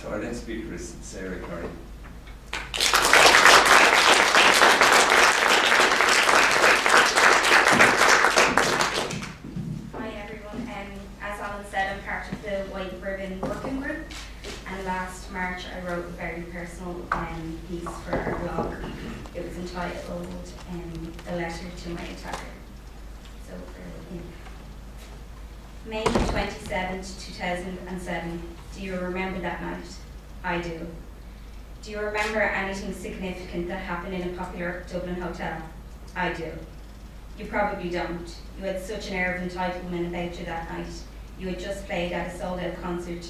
So our next speaker is Sarah Gorry. Hi everyone, as Alan said, I'm part of the White Ribbon Working Group, and last March I wrote a very personal piece for our blog. It was entitled A Letter to My Attacker. So bear with me. May 27th, 2007. Do you remember that night? I do. Do you remember anything significant that happened in a popular Dublin hotel? I do. You probably don't. You had such an air of entitlement about you that night. You had just played at a sold-out concert,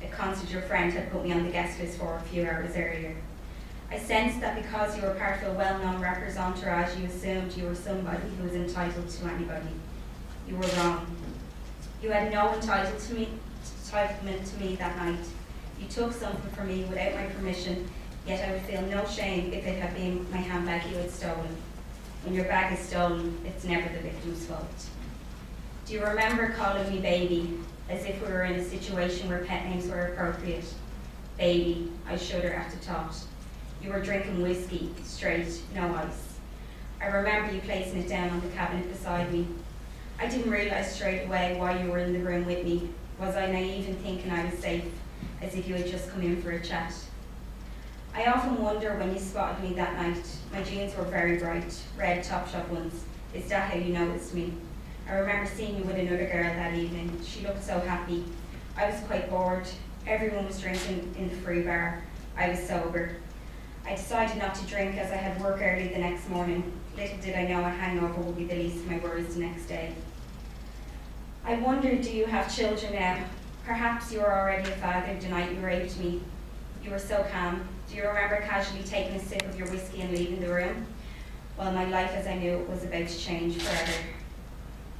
a concert your friend had put me on the guest list for a few hours earlier. I sensed that because you were part of a well-known rapper's entourage, you assumed you were somebody who was entitled to anybody. You were wrong. You had no entitlement to me that night. You took something from me without my permission, yet I would feel no shame if it had been my handbag you had stolen. When your bag is stolen, it's never the victim's fault. Do you remember calling me baby, as if we were in a situation where pet names were appropriate? Baby, I shudder at the thought. You were drinking whiskey, straight, no ice. I remember you placing it down on the cabinet beside me. I didn't realise straight away why you were in the room with me. Was I naive in thinking I was safe, as if you had just come in for a chat? I often wonder when you spotted me that night. My jeans were very bright, red Topshop ones. Is that how you noticed me? I remember seeing you with another girl that evening. She looked so happy. I was quite bored. Everyone was drinking in the free bar. I was sober. I decided not to drink as I had work early the next morning. Little did I know a hangover would be the least of my worries the next day. I wonder, do you have children now? Perhaps you were already a father the night you raped me. You were so calm. Do you remember casually taking a sip of your whiskey and leaving the room? Well, my life as I knew it was about to change forever.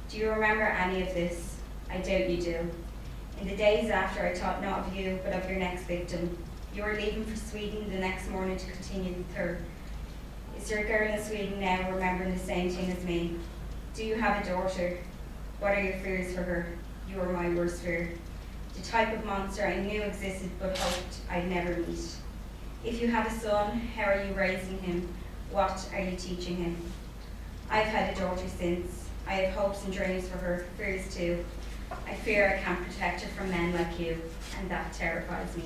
Do you remember any of this? I doubt you do. In the days after, I thought not of you, but of your next victim. You were leaving for Sweden the next morning to continue with her. Is your girl in Sweden now remembering the same thing as me? Do you have a daughter? What are your fears for her? You were my worst fear. The type of monster I knew existed but hoped I'd never meet. If you have a son, how are you raising him? What are you teaching him? I've had a daughter since. I have hopes and dreams for her, fears too. I fear I can't protect her from men like you, and that terrifies me.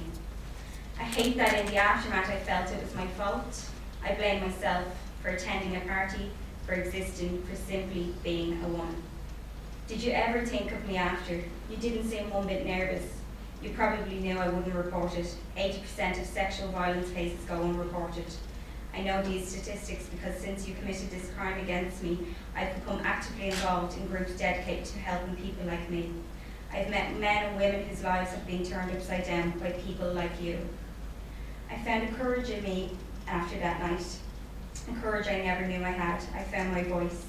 I hate that in the aftermath I felt it was my fault. I blame myself for attending a party, for existing, for simply being a woman. Did you ever think of me after? You didn't seem one bit nervous. You probably knew I wouldn't report it. 80% of sexual violence cases go unreported. I know these statistics because since you committed this crime against me, I've become actively involved in groups dedicated to helping people like me. I've met men and women whose lives have been turned upside down by people like you. I found a courage in me after that night, a courage I never knew I had. I found my voice.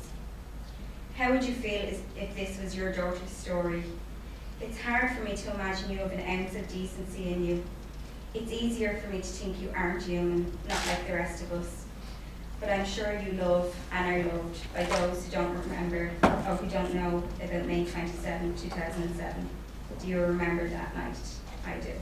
How would you feel if this was your daughter's story? It's hard for me to imagine you have an ounce of decency in you. It's easier for me to think you aren't human, not like the rest of us. But I'm sure you love and are loved by those who don't remember or who don't know about May 27, 2007. Do you remember that night? I do.